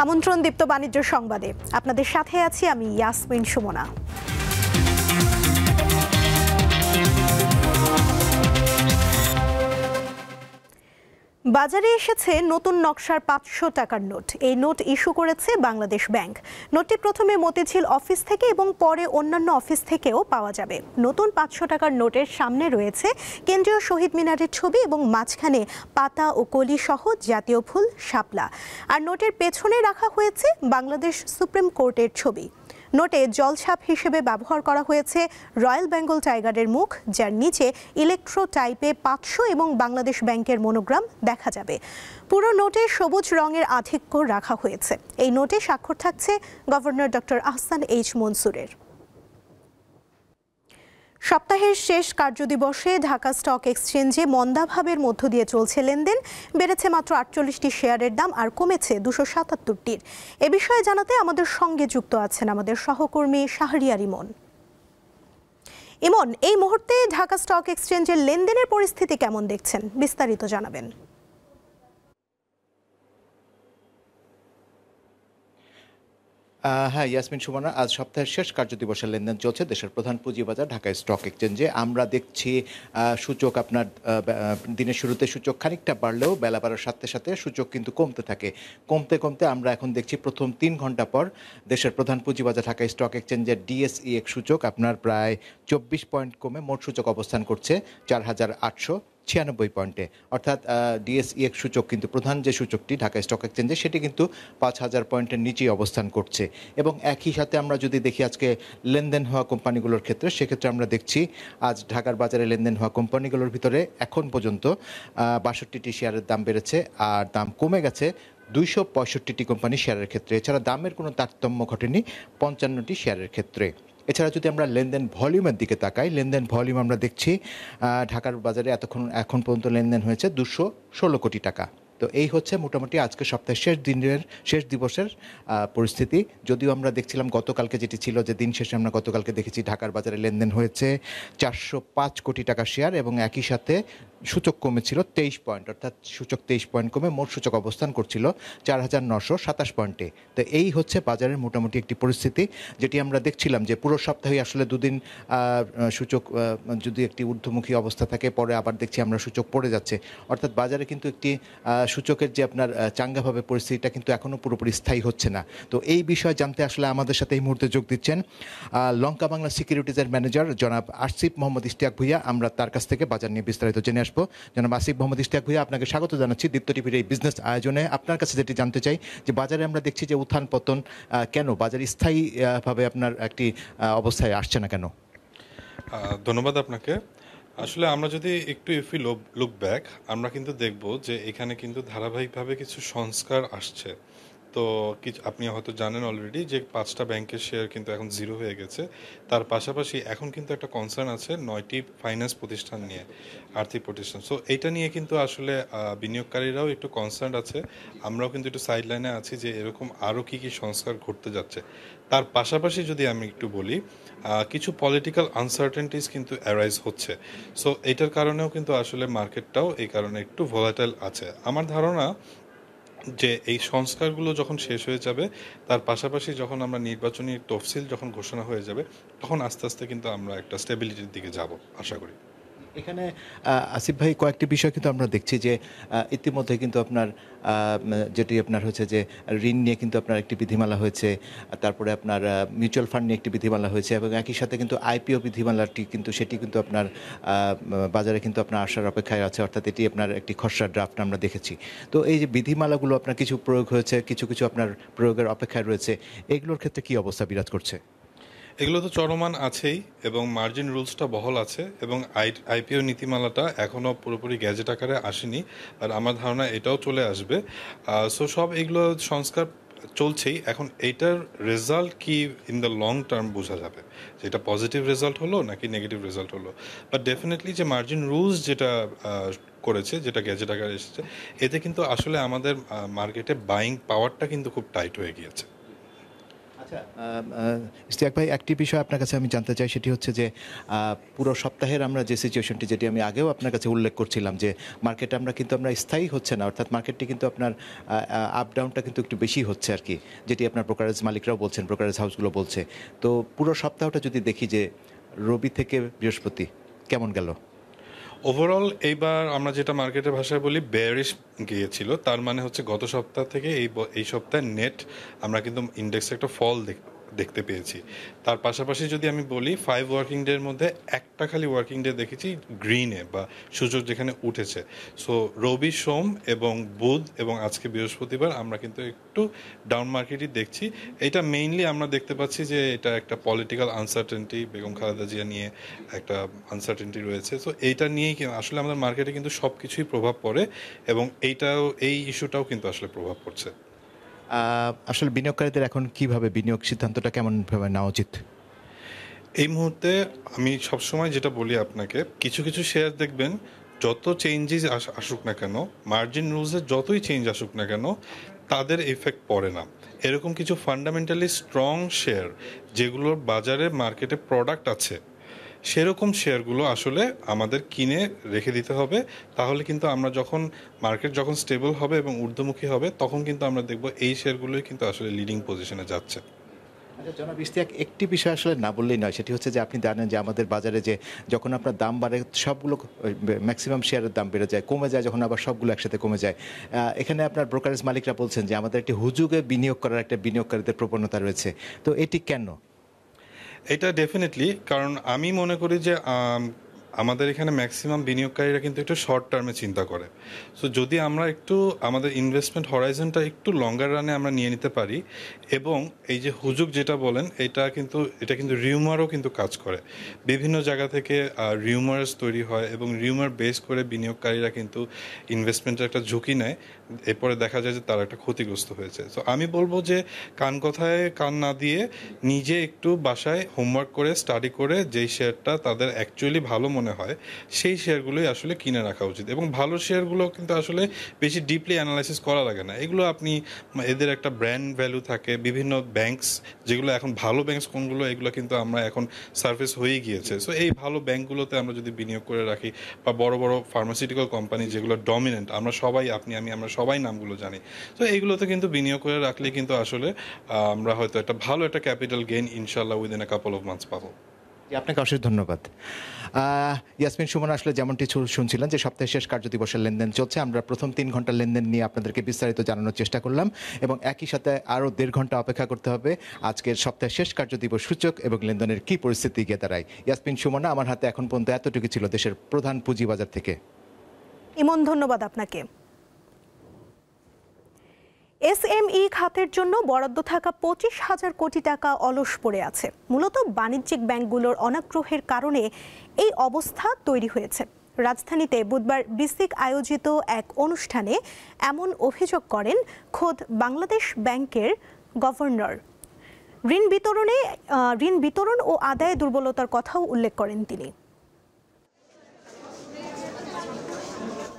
আমন্ত্রণ দীপ্ত বাণিজ্য সংবাদে আপনাদের সাথে আছি আমি ইয়াসমিন সুমনা। বাজারে এসেছে নতুন নকশার 500 টাকার নোট। এই নোট ইস্যু করেছে বাংলাদেশ ব্যাংক। নোটটি প্রথমে মতিঝিল অফিস থেকে এবং পরে অন্যান্য অফিস থেকেও পাওয়া যাবে। নতুন 500 টাকার নোটের সামনে রয়েছে কেন্দ্রীয় শহীদ মিনারের ছবি এবং মাঝখানে পাতা ও কলি সহ জাতীয় ফুল শাপলা। আর নোটের পেছনে রাখা হয়েছে বাংলাদেশ সুপ্রিম কোর্টের ছবি। নোটে জলছাপ হিসেবে ব্যবহার করা হয়েছে রয়্যাল বেঙ্গল টাইগারের মুখ, যার নিচে ইলেকট্রো টাইপে 500 এবং বাংলাদেশ ব্যাংকের মনোগ্রাম দেখা যাবে। পুরো নোটে সবুজ রঙের আধিক্য রাখা হয়েছে। এই নোটে স্বাক্ষর থাকছে গভর্নর ডক্টর আহসান এইচ মনসুরের। সপ্তাহের শেষ কার্যদিবসে ঢাকা স্টক এক্সচেঞ্জে মন্দাভাবের মধ্য দিয়ে চলছে লেনদেন। বেড়েছে মাত্র 48টি শেয়ারের দাম আর কমেছে 277টির। এ বিষয়ে জানাতে আমাদের সঙ্গে যুক্ত আছেন আমাদের সহকর্মী শাহরিয়ার ইমন। ইমন, এই মুহূর্তে ঢাকা স্টক এক্সচেঞ্জের লেনদেনের পরিস্থিতি কেমন দেখছেন, বিস্তারিত জানাবেন। হ্যাঁ ইয়াসমিন সুমনা, আজ সপ্তাহের শেষ কার্যদিবসের লেনদেন চলছে দেশের প্রধান পুঁজিবাজার ঢাকা স্টক এক্সচেঞ্জে। আমরা দেখছি সূচক আপনার দিনের শুরুতে সূচক খানিকটা বাড়লেও বেলা বাড়ার সাথে সাথে সূচক কিন্তু কমতে থাকে। কমতে কমতে আমরা এখন দেখছি প্রথম 3 ঘন্টা পর দেশের প্রধান পুঁজিবাজার ঢাকা স্টক এক্সচেঞ্জের ডিএসইএক্স সূচক আপনার প্রায় 24 পয়েন্ট কমে মোট সূচক অবস্থান করছে 4896 পয়েন্টে। অর্থাৎ ডিএসইএক্স সূচক কিন্তু প্রধান যে সূচকটি ঢাকা স্টক এক্সচেঞ্জে সেটি কিন্তু 5000 পয়েন্টের নিচেই অবস্থান করছে। এবং একই সাথে আমরা যদি দেখি আজকে লেনদেন হওয়া কোম্পানিগুলোর ক্ষেত্রে, সেক্ষেত্রে আমরা দেখছি আজ ঢাকার বাজারে লেনদেন হওয়া কোম্পানিগুলোর ভিতরে এখন পর্যন্ত 62টি শেয়ারের দাম বেড়েছে আর দাম কমে গেছে 265টি কোম্পানি শেয়ারের ক্ষেত্রে। এছাড়া দামের কোনো তারতম্য ঘটেনি 55টি শেয়ারের ক্ষেত্রে। এছাড়া যদি আমরা লেনদেন ভলিউমের দিকে তাকাই, লেনদেন ভলিউম আমরা দেখছি ঢাকার বাজারে এখন পর্যন্ত লেনদেন হয়েছে 216 কোটি টাকা। তো এই হচ্ছে মোটামুটি আজকে সপ্তাহের শেষ দিবসের পরিস্থিতি। যদিও আমরা দেখছিলাম গতকালকে যেটি ছিল যে দিন শেষে আমরা গতকালকে দেখেছি ঢাকার বাজারে লেনদেন হয়েছে 405 কোটি টাকা শেয়ার এবং একই সাথে সূচক কমেছিল 23 পয়েন্ট, অর্থাৎ সূচক 23 পয়েন্ট কমে মোট সূচক অবস্থান করছিল 4927 পয়েন্টে। তো এই হচ্ছে বাজারের মোটামুটি একটি পরিস্থিতি, যেটি আমরা দেখছিলাম যে পুরো সপ্তাহে আসলে দুদিন সূচক যদি একটি ঊর্ধ্বমুখী অবস্থা থাকে, পরে আবার দেখছি আমরা সূচক পড়ে যাচ্ছে। অর্থাৎ বাজারে কিন্তু একটি সূচকের যে আপনার চাঙ্গাভাবে পরিস্থিতিটা কিন্তু এখনও পুরোপুরি স্থায়ী হচ্ছে না। তো এই বিষয়ে জানতে আসলে আমাদের সাথে এই মুহূর্তে যোগ দিচ্ছেন লঙ্কা বাংলা সিকিউরিটিজের ম্যানেজার জনাব আসিফ মোহাম্মদ ইশতিয়াক ভুইয়া। আমরা তার কাছ থেকে বাজার নিয়ে বিস্তারিত জেনে আসবো। জনাব আসিফ মোহাম্মদ ইশতিয়াক ভুইয়া, আপনাকে স্বাগত জানাচ্ছি দীপ্ত টিভির এই বিজনেস আয়োজনে। আপনার কাছে যেটি জানতে চাই যে বাজারে আমরা দেখছি যে উত্থান পতন, কেন বাজার স্থায়ীভাবে আপনার একটি অবস্থায় আসছে না কেন? ধন্যবাদ আপনাকে। আসলে আমরা যদি একটু লুক ব্যাক, আমরা কিন্তু দেখব যে এখানে কিন্তু ধারাবাহিকভাবে কিছু সংস্কার আসছে। তো আপনি হয়তো জানেন অলরেডি যে 5টা ব্যাংকের শেয়ার কিন্তু এখন 0 হয়ে গেছে। তার পাশাপাশি এখন কিন্তু একটা কনসার্ন আছে 9টি ফাইন্যান্স প্রতিষ্ঠান নিয়ে, আর্থিক প্রতিষ্ঠান। সো এইটা নিয়ে কিন্তু আসলে বিনিয়োগকারীরাও একটু কনসার্ন আছে, আমরাও কিন্তু একটু সাইডলাইনে আছি যে এরকম আরও কী সংস্কার ঘটতে যাচ্ছে। তার পাশাপাশি যদি আমি একটু বলি, কিছু পলিটিক্যাল আনসার্টেনটিস কিন্তু অ্যারাইজ হচ্ছে। সো এইটার কারণেও কিন্তু আসলে মার্কেটটাও এই কারণে একটু ভলাটাইল আছে। আমার ধারণা যে এই সংস্কারগুলো যখন শেষ হয়ে যাবে, তার পাশাপাশি যখন আমরা নির্বাচনী তফসিল যখন ঘোষণা হয়ে যাবে, তখন আস্তে আস্তে কিন্তু আমরা একটা স্টেবিলিটির দিকে যাব আশা করি। এখানে আসিফ ভাই, কয়েকটি বিষয় কিন্তু আমরা দেখছি যে ইতিমধ্যে কিন্তু আপনার যেটি আপনার হচ্ছে যে ঋণ নিয়ে কিন্তু আপনার একটি বিধিমালা হয়েছে, তারপরে আপনার মিউচুয়াল ফান্ড নিয়ে একটি বিধিমালা হয়েছে এবং একই সাথে কিন্তু আইপিও বিধিমালাটি কিন্তু সেটি কিন্তু আপনার বাজারে কিন্তু আপনার আসার অপেক্ষায় আছে। অর্থাৎ এটি আপনার একটি খসড়া ড্রাফট আমরা দেখেছি। তো এই যে বিধিমালাগুলো আপনার কিছু প্রয়োগ হয়েছে, কিছু কিছু আপনার প্রয়োগের অপেক্ষায় রয়েছে, এগুলোর ক্ষেত্রে কী অবস্থা বিরাজ করছে? এগুলো তো চলমান আছেই এবং মার্জিন রুলসটা বহাল আছে এবং আইপিও নীতিমালাটা এখনও পুরোপুরি গ্যাজেট আকারে আসেনি, আর আমার ধারণা এটাও চলে আসবে। সো সব এগুলো সংস্কার চলছেই। এখন এইটার রেজাল্ট কি ইন দ্য লং টার্ম বোঝা যাবে, যে এটা পজিটিভ রেজাল্ট হলো নাকি নেগেটিভ রেজাল্ট হলো। বাট ডেফিনেটলি যে মার্জিন রুলস যেটা করেছে, যেটা গ্যাজেট আকারে এসেছে, এতে কিন্তু আসলে আমাদের মার্কেটে বাইং পাওয়ারটা কিন্তু খুব টাইট হয়ে গিয়েছে। ইশতিয়াক ভাই, একটি বিষয় আপনার কাছে আমি জানতে চাই, সেটি হচ্ছে যে পুরো সপ্তাহের আমরা যে সিচুয়েশনটি, যেটি আমি আগেও আপনার কাছে উল্লেখ করছিলাম, যে মার্কেটে আমরা স্থায়ী হচ্ছে না, অর্থাৎ মার্কেটটি কিন্তু আপনার আপ ডাউনটা কিন্তু একটু বেশি হচ্ছে আর কি, যেটি আপনার ব্রোকারেজ মালিকরাও বলছেন, ব্রোকারেজ হাউসগুলো বলছে। তো পুরো সপ্তাহটা যদি দেখি যে রবি থেকে বৃহস্পতি কেমন গেল? ওভারঅল এইবার আমরা যেটা মার্কেটের ভাষায় বলি বেয়ারিশ গিয়েছিল, তার মানে হচ্ছে গত সপ্তাহ থেকে এই সপ্তাহে নেট আমরা কিন্তু ইন্ডেক্সে একটা ফল দেখতে পেয়েছি। তার পাশাপাশি যদি আমি বলি 5 ওয়ার্কিং ডের মধ্যে একটা খালি ওয়ার্কিং ডে দেখেছি গ্রিনে বা সূচক যেখানে উঠেছে। সো রবি, সোম এবং বুধ এবং আজকে বৃহস্পতিবার আমরা কিন্তু একটু ডাউন মার্কেটই দেখছি। এটা মেইনলি আমরা দেখতে পাচ্ছি যে এটা একটা পলিটিক্যাল আনসার্টেনটি, বেগম খালেদা জিয়া নিয়ে একটা আনসার্টেনটি রয়েছে। সো এইটা নিয়েই আসলে আমাদের মার্কেটে কিন্তু সব কিছুই প্রভাব পড়ে এবং এই ইস্যুটাও কিন্তু আসলে প্রভাব পড়ছে। আসলে বিনিয়োগকারীদের এখন কিভাবে বিনিয়োগ সিদ্ধান্তটা কেমনভাবে নেওয়া উচিত? এই মুহূর্তে আমি সবসময় যেটা বলি আপনাকে, কিছু কিছু শেয়ার দেখবেন যত চেঞ্জেস আসুক না কেন, মার্জিন রুলসে যতই চেঞ্জ আসুক না কেন, তাদের এফেক্ট পড়ে না। এরকম কিছু ফান্ডামেন্টালি স্ট্রং শেয়ার যেগুলোর বাজারে মার্কেটে প্রোডাক্ট আছে, সেরকম শেয়ারগুলো আসলে আমাদের কিনে রেখে দিতে হবে। তাহলে কিন্তু আমরা মার্কেট যখন স্টেবল হবে এবং ঊর্ধ্বমুখী হবে, তখন কিন্তু আমরা দেখব এই শেয়ারগুলোই কিন্তু আসলে লিডিং পজিশনে যাচ্ছে। আচ্ছা জনাব ইশতিয়াক, একটি বিষয় আসলে না বললেই নয়, সেটি হচ্ছে যে আপনি জানেন যে আমাদের বাজারে যে যখন আপনার দাম বাড়ে সবগুলো ম্যাক্সিমাম শেয়ারের দাম বেড়ে যায়, কমে যায়, যখন আবার সবগুলো একসাথে কমে যায়। এখানে আপনার ব্রোকারেজ মালিকরা বলছেন যে আমাদের একটি হুজুগে বিনিয়োগ করার একটা বিনিয়োগকারীদের প্রবণতা রয়েছে, তো এটি কেন? এটা ডেফিনেটলি, কারণ আমি মনে করি যে আমাদের এখানে ম্যাক্সিমাম বিনিয়োগকারীরা কিন্তু একটু শর্ট টার্মে চিন্তা করে। সো যদি আমরা একটু আমাদের ইনভেস্টমেন্ট হরাইজনটা একটু লঙ্গার রানে আমরা নিয়ে নিতে পারি, এবং এই যে হুজুগ যেটা বলেন, এটা কিন্তু রিউমারও কিন্তু কাজ করে। বিভিন্ন জায়গা থেকে রিউমার্স তৈরি হয় এবং রিউমার বেস করে বিনিয়োগকারীরা কিন্তু ইনভেস্টমেন্টের একটা ঝুঁকি নেয়, এরপরে দেখা যায় যে তারা একটা ক্ষতিগ্রস্ত হয়েছে। সো আমি বলবো যে কান কথায় কান না দিয়ে নিজে একটু বাসায় হোমওয়ার্ক করে স্টাডি করে যেই শেয়ারটা তাদের অ্যাকচুয়ালি ভালো মনে হয় সেই শেয়ারগুলোই আসলে কিনে রাখা উচিত। এবং ভালো শেয়ারগুলো কিন্তু আসলে বেশি ডিপলি অ্যানালাইসিস করা লাগে না, এগুলো এদের একটা ব্র্যান্ড ভ্যালু থাকে। বিভিন্ন ব্যাংকস যেগুলো এখন ভালো ব্যাংকস কোনগুলো, এগুলো কিন্তু আমরা এখন সার্ফেস হয়ে গিয়েছে। সো এই ভালো ব্যাংকগুলোতে আমরা যদি বিনিয়োগ করে রাখি, বা বড় বড় ফার্মাসিউটিক্যাল কোম্পানি যেগুলো ডমিনেন্ট, আমরা সবাই, আপনি আমি, আমরা সবাই নামগুলো জানি, তো এইগুলোতে কিন্তু বিনিয়োগ করে রাখলে কিন্তু আসলে আমরা হয়তো একটা ভালো একটা ক্যাপিটাল গেইন ইনশাল্লাহ within a couple of months পাবো। আপনাকে অশেষ ধন্যবাদ। ইয়াসমিন সুমনা, আসলে যেমনটি শুনছিলেন যে সপ্তাহের শেষ কার্যদিবসের লেনদেন চলছে, আমরা প্রথম 3 ঘন্টার লেনদেন নিয়ে আপনাদেরকে বিস্তারিত জানানোর চেষ্টা করলাম, এবং একই সাথে আরও 1.5 ঘন্টা অপেক্ষা করতে হবে আজকের সপ্তাহের শেষ কার্যদিবস সূচক এবং লেনদেনের কী পরিস্থিতি গিয়ে দাঁড়ায়। ইয়াসমিন সুমনা, আমার হাতে এখন পর্যন্ত এতটুকু ছিল দেশের প্রধান পুঁজিবাজার থেকে। ইমন, ধন্যবাদ আপনাকে। এসএমই খাতের জন্য বরাদ্দ থাকা 25,000 কোটি টাকা অলস পড়ে আছে। মূলত বাণিজ্যিক ব্যাংকগুলোর অনাগ্রহের কারণে এই অবস্থা তৈরি হয়েছে। রাজধানীতে বুধবার বিসিক আয়োজিত এক অনুষ্ঠানে এমন অভিযোগ করেন খোদ বাংলাদেশ ব্যাংকের গভর্নর। ঋণ বিতরণ ও আদায়ে দুর্বলতার কথাও উল্লেখ করেন তিনি।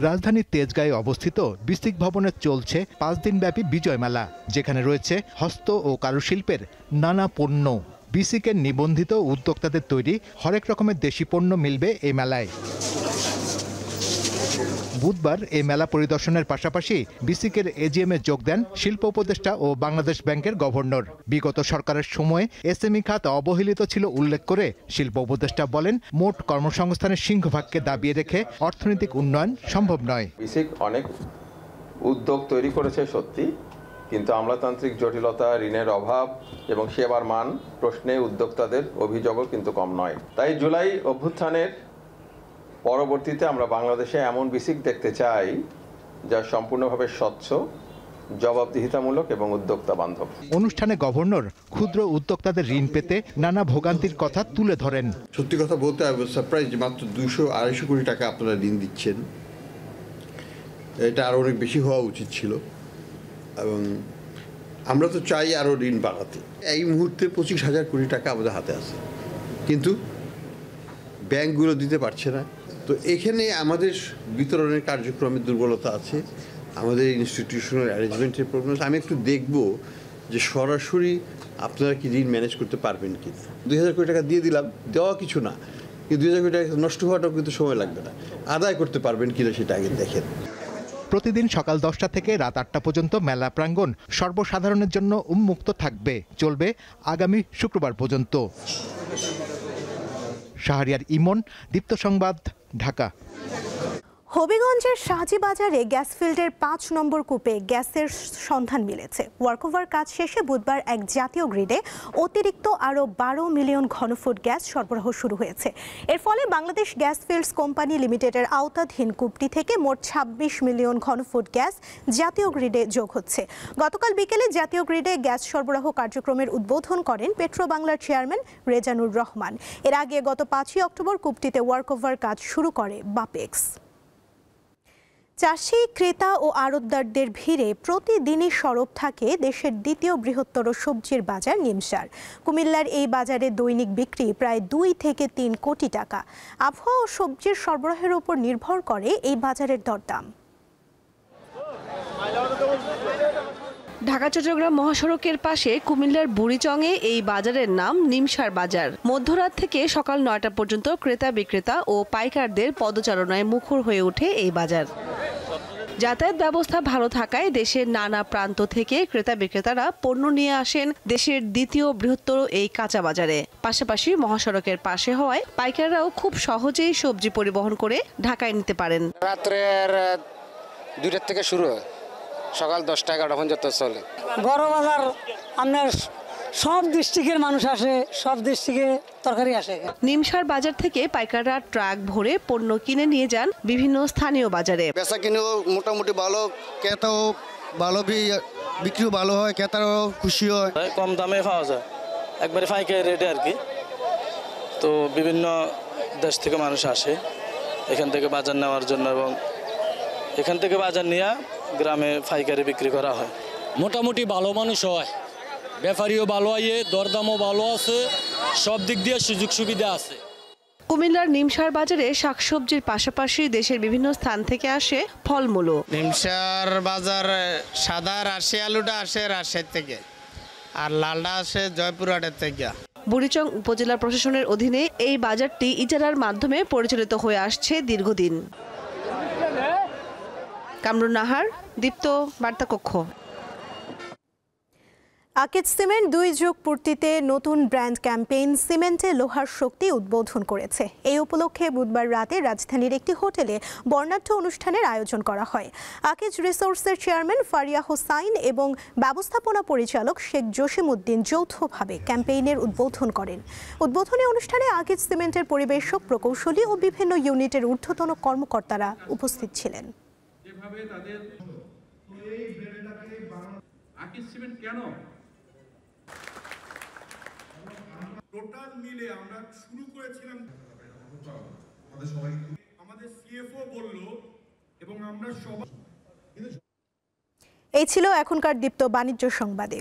রাজধানীর তেজগাঁয়ে অবস্থিত বিসিক ভবনে চলছে 5 দিনব্যাপী বিজয় মেলা, যেখানে রয়েছে হস্ত ও কারুশিল্পের নানা পণ্য। বিসিকের নিবন্ধিত উদ্যোক্তাদের তৈরি হরেক রকমের দেশি পণ্য মিলবে এই মেলায়। বুধবার এই মেলা পরিদর্শনের পাশাপাশি বিসিকের এজিএমে যোগ দেন শিল্প উপদেষ্টা ও বাংলাদেশ ব্যাংকের গভর্নর। বিগত সরকারের সময় এসএমই খাত অবহেলিত ছিল উল্লেখ করে শিল্প উপদেষ্টা বলেন, মোট কর্মসংস্থানের সিংহভাগকে দাবিয়ে রেখে অর্থনৈতিক উন্নয়ন সম্ভব নয়। বিসিক অনেক উদ্যোগ তৈরি করেছে সত্যি, কিন্তু আমলাতান্ত্রিক জটিলতা, ঋণের অভাব এবং সেবার মান প্রশ্নে উদ্যোক্তাদের অভিযোগও কিন্তু কম নয়। তাই জুলাই অভ্যুত্থানের পরবর্তীতে আমরা বাংলাদেশে এমন বিসিক দেখতে চাই যা সম্পূর্ণভাবে স্বচ্ছ, জবাবদিহিতামূলক এবং উদ্যোক্তা বান্ধব। অনুষ্ঠানে গভর্নর ক্ষুদ্র উদ্যোক্তাদের ঋণ পেতে নানা ভোগান্তির কথা তুলে ধরেন। সত্যি কথা বলতে সারপ্রাইজ যে মাত্র 200-250 কোটি টাকা আপনারা ঋণ দিচ্ছেন, এটা আরও অনেক বেশি হওয়া উচিত ছিল, এবং আমরা তো চাই আরও ঋণ বাড়াতে। এই মুহূর্তে 25,000 কোটি টাকা আমাদের হাতে আছে, কিন্তু ব্যাংকগুলো দিতে পারছে না। তো এখানে আমাদের বিতরণের কার্যক্রমের দুর্বলতা আছে, আমাদের ইনস্টিটিউশনাল অ্যারেঞ্জমেন্টের প্রবলেম। আমি একটু দেখব যে সরাসরি আপনারা কি ঋণ ম্যানেজ করতে পারবেন কি না। 2,000 কোটি টাকা দিয়ে দিলাম, দেওয়া কিছু না, কিন্তু 2,000 কোটি টাকা নষ্ট হওয়াটাও কিন্তু সময় লাগবে না। আদায় করতে পারবেন কিনা সেটা আগে দেখেন। প্রতিদিন সকাল 10টা থেকে রাত 8টা পর্যন্ত মেলা প্রাঙ্গণ সর্বসাধারণের জন্য উন্মুক্ত থাকবে, চলবে আগামী শুক্রবার পর্যন্ত। শাহরিয়ার ইমন, দীপ্ত সংবাদ, ঢাকা। হবিগঞ্জের শাহজি বাজারে গ্যাস ফিল্ডের 5 নম্বর কূপে গ্যাসের সন্ধান মিলেছে। ওয়ার্কওভার কাজ শেষে বুধবার এক জাতীয় গ্রিডে অতিরিক্ত আরও 12 মিলিয়ন ঘনফুট গ্যাস সরবরাহ শুরু হয়েছে। এর ফলে বাংলাদেশ গ্যাস ফিল্ডস কোম্পানি লিমিটেডের আওতাধীন কূপটি থেকে মোট 26 মিলিয়ন ঘনফুট গ্যাস জাতীয় গ্রিডে যোগ হচ্ছে। গতকাল বিকেলে জাতীয় গ্রিডে গ্যাস সরবরাহ কার্যক্রমের উদ্বোধন করেন পেট্রো বাংলার চেয়ারম্যান রেজানুর রহমান। এর আগে গত 5ই অক্টোবর কূপটিতে ওয়ার্কওভার কাজ শুরু করে বাপেক্স। চাষি, ক্রেতা ও আড়তদারদের ভিড়ে প্রতিদিনই সরব থাকে দেশের দ্বিতীয় বৃহত্তর সবজির বাজার নিমসার। কুমিল্লার এই বাজারে দৈনিক বিক্রি প্রায় 2 থেকে 3 কোটি টাকা। আবহাওয়া ও সবজির সরবরাহের উপর নির্ভর করে এই বাজারের দরদাম। ঢাকা চট্টগ্রাম মহাসড়কের পাশে কুমিল্লার বুড়িচংয়ে এই বাজারের নাম নিমসার বাজার। মধ্যরাত থেকে সকাল 9টা পর্যন্ত ক্রেতা বিক্রেতা ও পাইকারদের পদচারণায় মুখর হয়ে ওঠে এই বাজার। যাতায়াত ব্যবস্থা ভালো থাকায় দেশের নানা প্রান্ত থেকে ক্রেতা বিক্রেতারা পণ্য নিয়ে আসেন দেশের দ্বিতীয় বৃহত্তর এই কাঁচা বাজারে। পাশাপাশি মহাসড়কের পাশে হওয়ায় পাইকাররাও খুব সহজেই সবজি পরিবহন করে ঢাকায় নিতে পারেন। রাত্রের 2টার থেকে শুরু হয়, সকাল 10টা 11টা পর্যন্ত চলে। বড় বাজার আপনার সব ডিস্ট্রিক্টের মানুষ আসে, সব ডিস্ট্রিক্টে তরকারি আসে। নিমসার বাজার থেকে পাইকাররা ট্রাক ভরে পণ্য কিনে নিয়ে যান বিভিন্ন স্থানীয় বাজারে। বেচা কিনেও মোটামুটি ভালো, ক্রেতাও ভালো, বিক্রিও ভালো হয়, ক্রেতারাও খুশি হয়। কম দামে পাওয়া যায়, একবারে পাইকারি রেটে আর কি। তো বিভিন্ন দেশ থেকে মানুষ আসে এখান থেকে বাজার নেওয়ার জন্য, এবং এখান থেকে বাজার নিয়ে গ্রামে পাইকারি বিক্রি করা হয়। মোটামুটি ভালো মানুষ হয়, ব্যাপারীও ভালো হয়, দরদামও ভালো আছে, সব দিক দিয়ে সুযোগ সুবিধা আছে। কুমিল্লার নিমসার বাজারে শাকসবজির পাশাপাশি দেশের বিভিন্ন স্থান থেকে আসে ফলমূলও। নিমসার বাজার সাদা রাশি আলুটা আসে রাজশাহী থেকে, আর লালটা আসে জয়পুরহাটের থেকে। বুড়িচং উপজেলা প্রশাসনের অধীনে এই বাজারটি ইজারার মাধ্যমে পরিচালিত হয়ে আসছে দীর্ঘদিন। কামরুন নাহার, দীপ্ত, বার্তা কক্ষ। আকিজ সিমেন্ট 2 যুগ পূর্তিতে নতুন ব্র্যান্ড ক্যাম্পেইন সিমেন্টে লোহার শক্তি উদ্বোধন করেছে। এই উপলক্ষে বুধবার রাতে রাজধানীর একটি হোটেলে বর্ণাঢ্য অনুষ্ঠানের আয়োজন করা হয়। আকিজ রিসোর্সের চেয়ারম্যান ফারিয়া হোসাইন এবং ব্যবস্থাপনা পরিচালক শেখ জসিমউদ্দিন যৌথভাবে ক্যাম্পেইনের উদ্বোধন করেন। উদ্বোধনী অনুষ্ঠানে আকিজ সিমেন্টের পরিবেশক, প্রকৌশলী ও বিভিন্ন ইউনিটের ঊর্ধ্বতন কর্মকর্তারা উপস্থিত ছিলেন। টোটাল মিলে আমরা শুরু করেছিলাম, আমাদের সিএফও বলল, এবং আমরা সবাই। এই ছিল এখনকার দীপ্ত বাণিজ্য সংবাদে।